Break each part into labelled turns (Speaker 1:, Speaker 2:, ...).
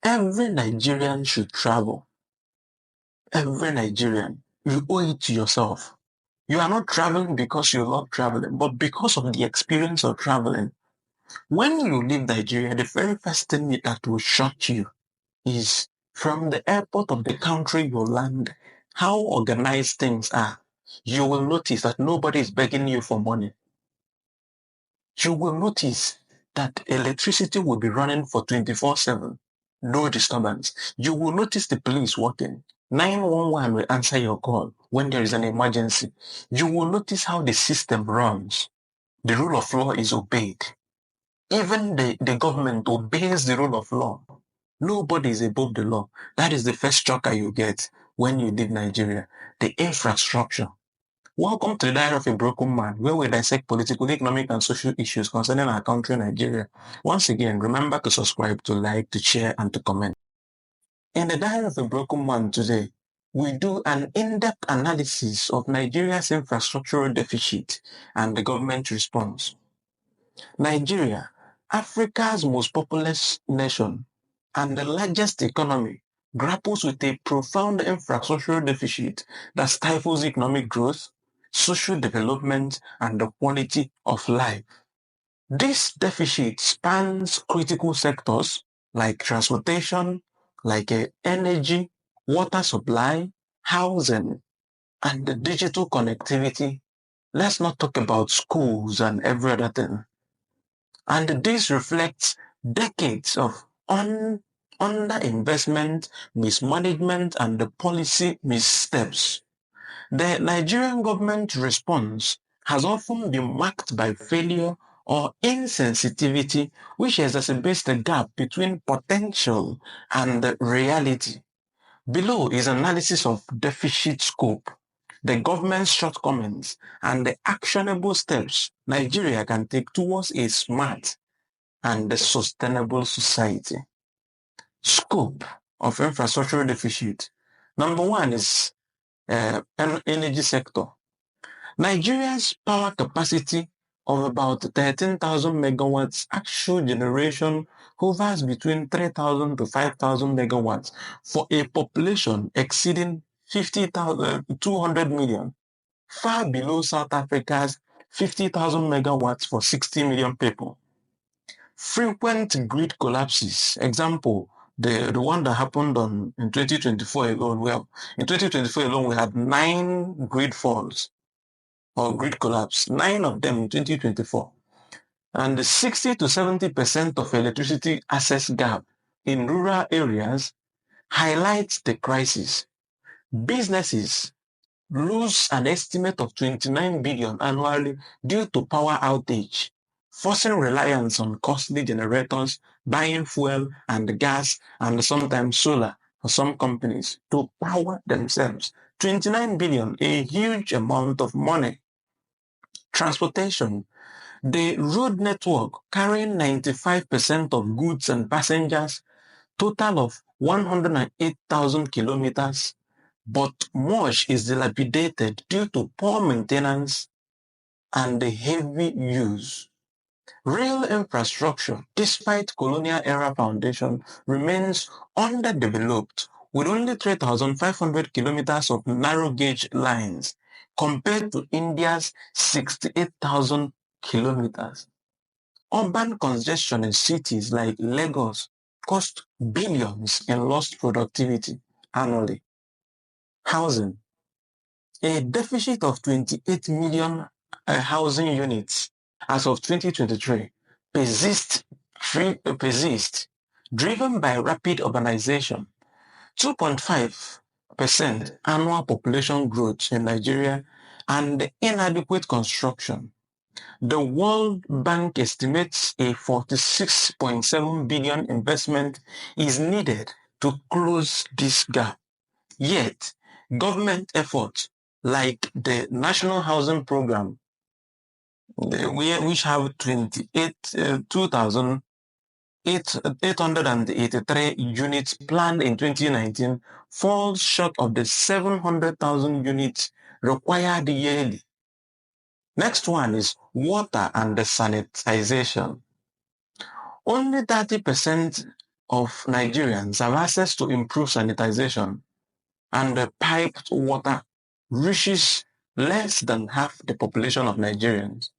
Speaker 1: Every Nigerian should travel. Every Nigerian. You owe it to yourself. You are not traveling because you love traveling, but because of the experience of traveling. When you leave Nigeria, the very first thing that will shock you is from the airport of the country you land, how organized things are. You will notice that nobody is begging you for money. You will notice that electricity will be running for 24/7. No disturbance. You will notice the police working. 911 will answer your call when there is an emergency. You will notice how the system runs. The rule of law is obeyed. Even the government obeys the rule of law. Nobody is above the law. That is the first shocker you get when you leave Nigeria. The infrastructure. Welcome to the Diary of a Broken Man, where we dissect political, economic, and social issues concerning our country, Nigeria. Once again, remember to subscribe, to like, to share, and to comment. In the Diary of a Broken Man today, we do an in-depth analysis of Nigeria's infrastructural deficit and the government response. Nigeria, Africa's most populous nation and the largest economy, grapples with a profound infrastructural deficit that stifles economic growth, social development, and the quality of life. This deficit spans critical sectors like transportation, like energy, water supply, housing, and the digital connectivity. Let's not talk about schools and every other thing. And this reflects decades of underinvestment, mismanagement, and the policy missteps. The Nigerian government response has often been marked by failure or insensitivity, which exacerbates the gap between potential and reality. Below is analysis of deficit scope, the government's shortcomings, and the actionable steps Nigeria can take towards a smart and the sustainable society. Scope of infrastructural deficit. Number one is energy sector. Nigeria's power capacity of about 13,000 megawatts actual generation hovers between 3,000 to 5,000 megawatts for a population exceeding 200 million, far below South Africa's 50,000 megawatts for 60 million people. Frequent grid collapses. Example, the one that happened in 2024 alone. Well, in 2024 alone, we had 9 grid falls or grid collapse, 9 of them in 2024. And the 60 to 70% of electricity access gap in rural areas highlights the crisis. Businesses lose an estimate of 29 billion annually due to power outage, forcing reliance on costly generators, buying fuel and gas and sometimes solar for some companies to power themselves. 29 billion, a huge amount of money. Transportation. The road network carrying 95% of goods and passengers, total of 108,000 kilometers, but much is dilapidated due to poor maintenance and the heavy use. Rail infrastructure, despite colonial era foundation, remains underdeveloped with only 3,500 kilometers of narrow gauge lines compared to India's 68,000 kilometers. Urban congestion in cities like Lagos cost billions in lost productivity annually. Housing. A deficit of 28 million housing units as of 2023 persists, driven by rapid urbanization, 2.5% annual population growth in Nigeria, and inadequate construction. The World Bank estimates a 46.7 billion investment is needed to close this gap. Yet, government efforts like the National Housing Program, which have 2,883 units planned in 2019, falls short of the 700,000 units required yearly. Next one is water and the sanitization. Only 30% of Nigerians have access to improved sanitization, and the piped water reaches less than half the population of Nigerians.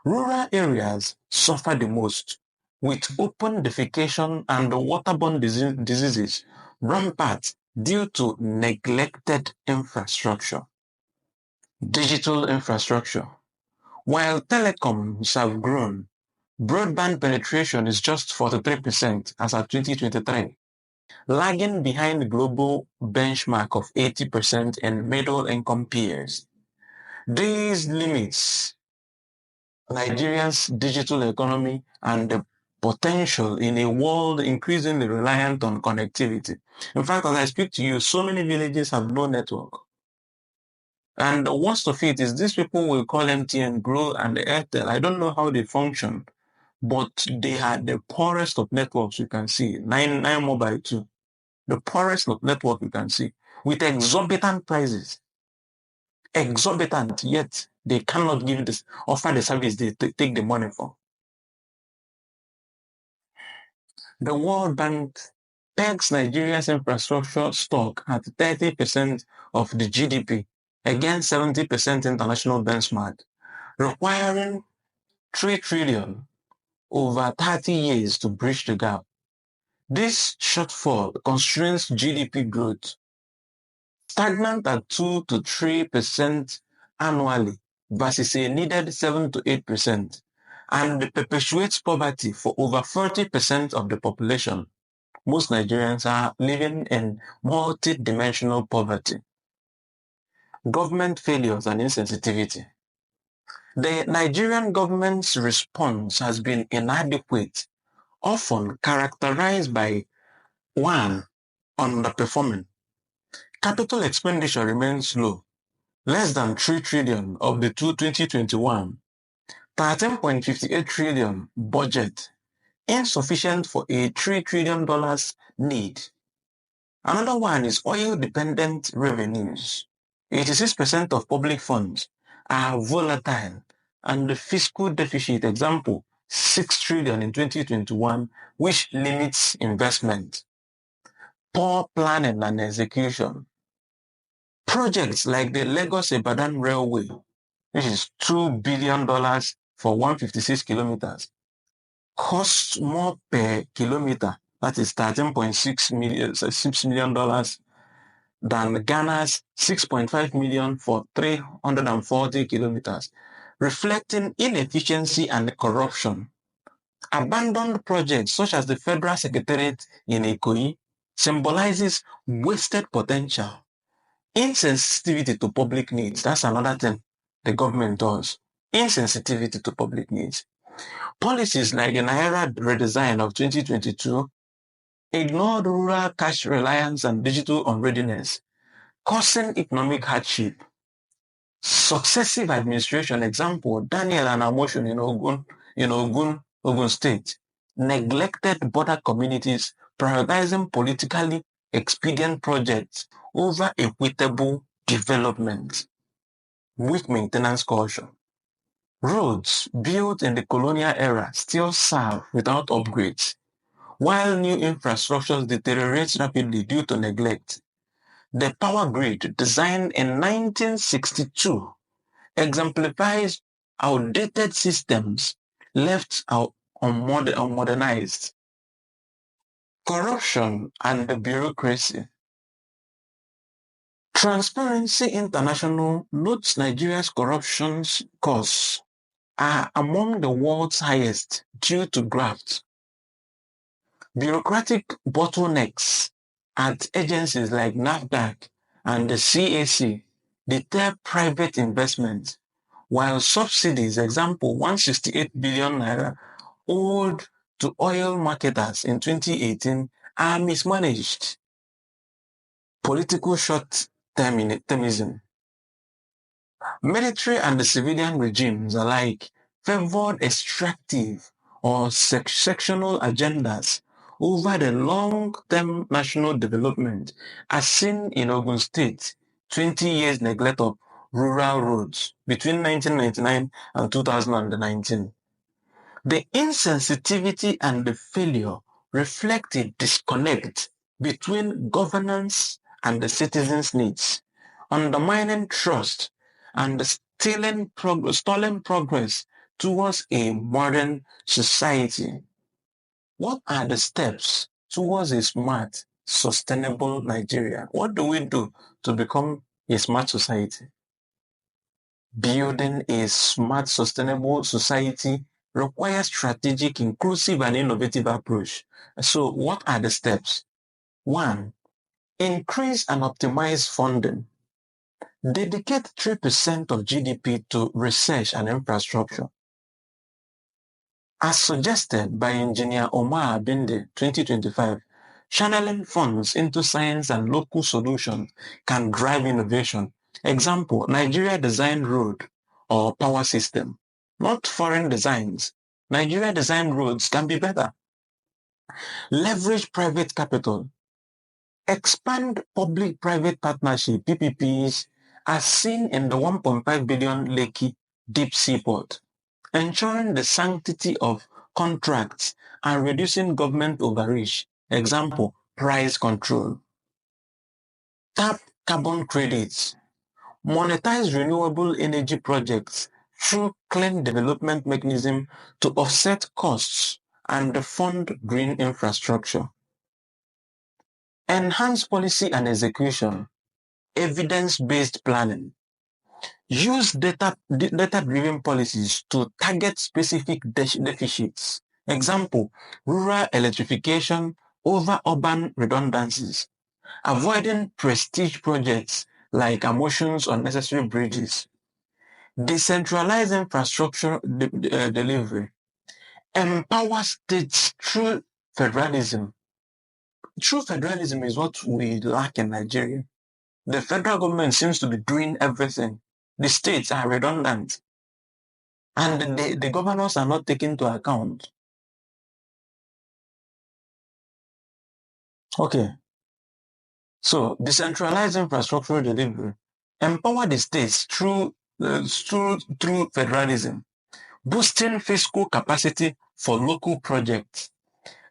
Speaker 1: Rural areas suffer the most, with open defecation and waterborne diseases rampant due to neglected infrastructure. Digital infrastructure. While telecoms have grown, broadband penetration is just 43% as at 2023, lagging behind the global benchmark of 80% in middle-income peers. These limits Nigeria's digital economy and the potential in a world increasingly reliant on connectivity. In fact, as I speak to you, so many villages have no network. And the worst of it is these people will call MTN, Glo, and Airtel. I don't know how they function, but they are the poorest of networks you can see. Nine Mobile too. The poorest of network you can see, with exorbitant prices. Exorbitant, yet they cannot give this, offer the service they take the money for. The World Bank pegs Nigeria's infrastructure stock at 30% of the GDP against 70% international benchmark, requiring 3 trillion over 30 years to bridge the gap. This shortfall constrains GDP growth, stagnant at 2 to 3% annually versus a needed 7 to 8%, and perpetuates poverty for over 40% of the population. Most Nigerians are living in multi-dimensional poverty. Government failures and insensitivity. The Nigerian government's response has been inadequate, often characterized by 1. Underperforming. Capital expenditure remains low, less than 3 trillion of the 2021, 13.58 trillion budget, insufficient for a $3 trillion need. Another one is oil-dependent revenues. 86% of public funds are volatile, and the fiscal deficit, example, 6 trillion in 2021, which limits investment. Poor planning and execution. Projects like the Lagos-Ibadan Railway, which is $2 billion for 156 kilometers, costs more per kilometer, that is $13.6 million than Ghana's 6.5 million for 340 kilometers, reflecting inefficiency and corruption. Abandoned projects such as the Federal Secretariat in Ikoyi symbolizes wasted potential. Insensitivity to public needs, that's another thing the government does. Insensitivity to public needs. Policies like the Naira redesign of 2022 ignored rural cash reliance and digital unreadiness, causing economic hardship. Successive administration, example, Daniel and Amoshun in Ogun State, neglected border communities, prioritizing politically expedient projects over equitable development. Weak maintenance culture. Roads built in the colonial era still serve without upgrades, while new infrastructure deteriorates rapidly due to neglect. The power grid, designed in 1962, exemplifies outdated systems left out unmodernized. Corruption and the bureaucracy. Transparency International notes Nigeria's corruption costs are among the world's highest due to graft. Bureaucratic bottlenecks at agencies like NAFDAC and the CAC deter private investment, while subsidies, example 168 billion naira, owed to oil marketers in 2018, are mismanaged. Political short-termism. Military and the civilian regimes alike favored extractive or sectional agendas over the long-term national development, as seen in Ogun State, 20 years neglect of rural roads between 1999 and 2019. The insensitivity and the failure reflect a disconnect between governance and the citizens' needs, undermining trust and stalling progress towards a modern society. What are the steps towards a smart, sustainable Nigeria? What do we do to become a smart society? Building a smart, sustainable society requires strategic, inclusive, and innovative approach. So what are the steps? One, increase and optimize funding. Dedicate 3% of GDP to research and infrastructure. As suggested by Engineer Omar Abinde 2025, channeling funds into science and local solutions can drive innovation. Example, Nigeria design road or power system, not foreign designs. Nigeria design roads can be better. Leverage private capital. Expand public-private partnership, PPPs, as seen in the 1.5 billion Lekki deep sea port, ensuring the sanctity of contracts and reducing government overreach. Example, price control. Tap carbon credits. Monetize renewable energy projects through clean development mechanism to offset costs and fund green infrastructure. Enhance policy and execution. Evidence-based planning. Use data-driven policies to target specific deficits. Example, rural electrification over urban redundancies. Avoiding prestige projects like emotions unnecessary bridges. Decentralize infrastructure delivery. Empower states through federalism. True federalism is what we lack in Nigeria. The federal government seems to be doing everything. The states are redundant. And the governors are not taken into account. Okay. So, decentralized infrastructural delivery. Empower the states through federalism. Boosting fiscal capacity for local projects.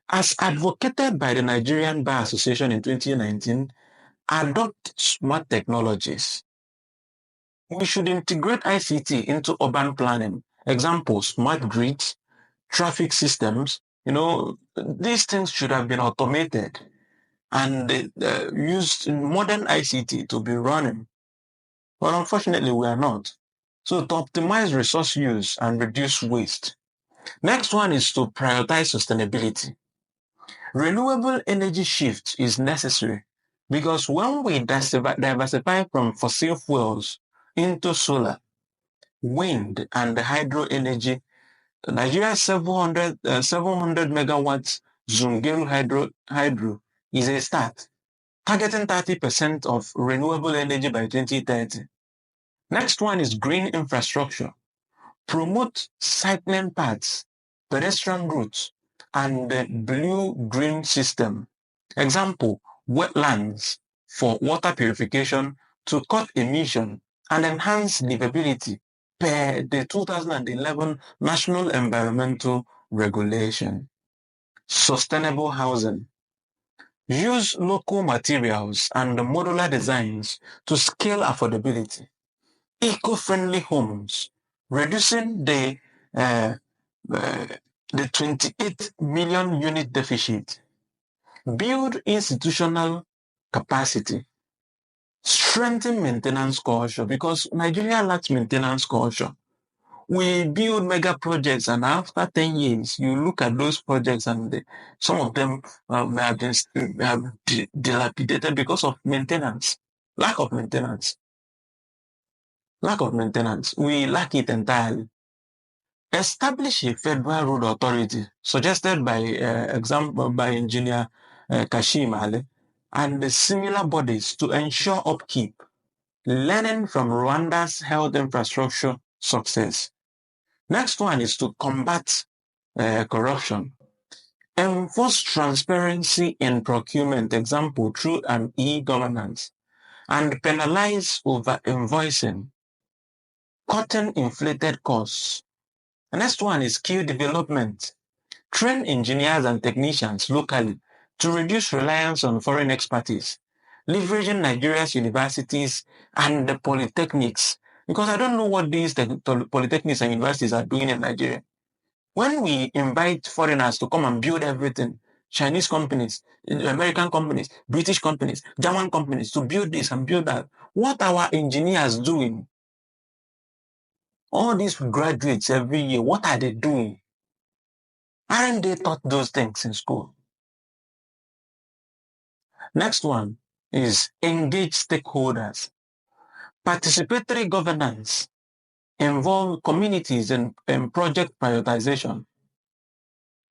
Speaker 1: As advocated by the Nigerian Bar Association in 2019, adopt smart technologies. We should integrate ICT into urban planning. Example, smart grids, traffic systems. These things should have been automated and used in modern ICT to be running. But unfortunately, we are not. So to optimize resource use and reduce waste. Next one is to prioritize sustainability. Renewable energy shift is necessary because when we diversify from fossil fuels into solar, wind, and hydro energy, Nigeria's 700 megawatts Zungeru hydro is a start, targeting 30% of renewable energy by 2030. Next one is green infrastructure. Promote cycling paths, pedestrian routes, and the blue-green system. Example, wetlands for water purification to cut emission and enhance livability per the 2011 National Environmental Regulation. Sustainable housing. Use local materials and modular designs to scale affordability. Eco-friendly homes, reducing uh, uh, the 28 million unit deficit. Build institutional capacity. Strengthen maintenance culture because Nigeria lacks maintenance culture. We build mega projects and after 10 years, you look at those projects and some of them have been dilapidated because of maintenance, lack of maintenance. Lack of maintenance. We lack it entirely. Establish a federal road authority suggested by engineer Kashim Ali and the similar bodies to ensure upkeep, learning from Rwanda's health infrastructure success. Next one is to combat corruption. Enforce transparency in procurement, example, through an e-governance, and penalize over invoicing, cutting inflated costs. The next one is skill development. Train engineers and technicians locally to reduce reliance on foreign expertise, leveraging Nigeria's universities and the polytechnics. Because I don't know what these polytechnics and universities are doing in Nigeria. When we invite foreigners to come and build everything, Chinese companies, American companies, British companies, German companies, to build this and build that, what are our engineers doing? All these graduates every year, what are they doing? Aren't they taught those things in school? Next one is engage stakeholders. Participatory governance involve communities in project prioritization.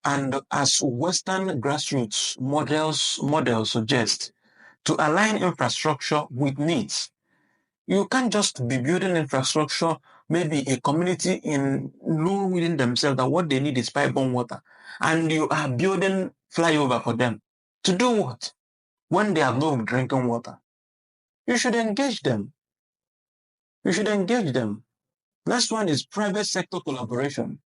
Speaker 1: And as Western grassroots models suggest, to align infrastructure with needs. You can't just be building infrastructure, maybe a community in know within themselves that what they need is pipe-borne water, and you are building flyover for them. To do what? When they have no drinking water. You should engage them. You should engage them. Next one is private sector collaboration.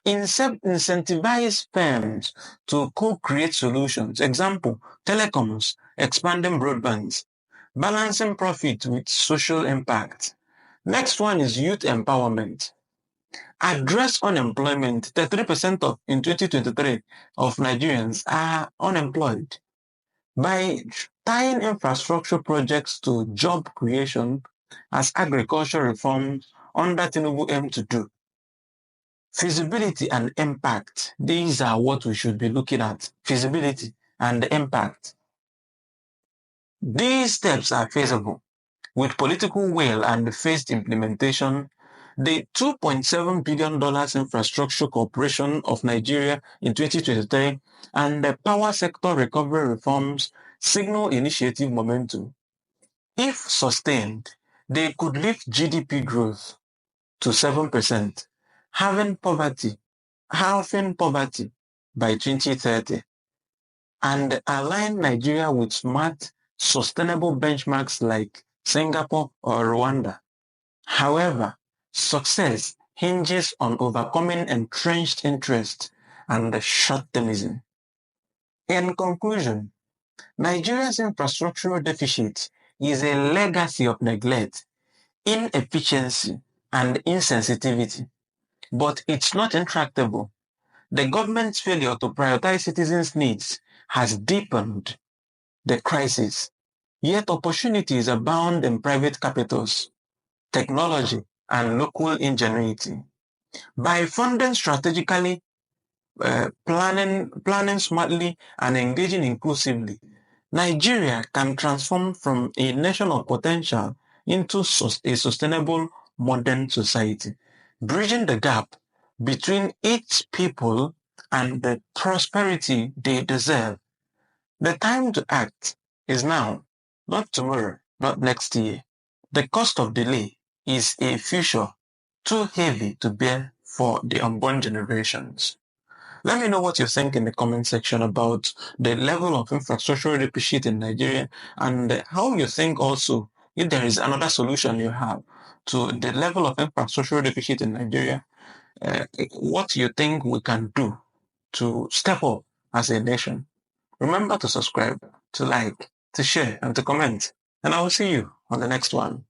Speaker 1: Incentivize firms to co-create solutions. Example, telecoms, expanding broadbands, balancing profit with social impact. Next one is youth empowerment. Address unemployment. 33% in 2023 of Nigerians are unemployed. By tying infrastructure projects to job creation as agriculture reforms under Tinubu aim to do. Feasibility and impact. These are what we should be looking at. Feasibility and impact. These steps are feasible. With political will and phased implementation, the $2.7 billion Infrastructure Corporation of Nigeria in 2023 and the power sector recovery reforms signal initiative momentum. If sustained, they could lift GDP growth to 7%, halving poverty by 2030, and align Nigeria with smart, sustainable benchmarks like Singapore or Rwanda. However, success hinges on overcoming entrenched interest and short-termism. In conclusion, Nigeria's infrastructural deficit is a legacy of neglect, inefficiency, and insensitivity, but it's not intractable. The government's failure to prioritize citizens' needs has deepened the crisis, yet opportunities abound in private capitals, technology, and local ingenuity. By funding strategically, planning smartly, and engaging inclusively, Nigeria can transform from a nation of potential into a sustainable modern society, bridging the gap between its people and the prosperity they deserve. The time to act is now, not tomorrow, not next year. The cost of delay is a future too heavy to bear for the unborn generations. Let me know what you think in the comment section about the level of infrastructural deficit in Nigeria and how you think also if there is another solution you have to the level of infrastructural deficit in Nigeria, what you think we can do to step up as a nation. Remember to subscribe, to like, to share, and to comment. And I will see you on the next one.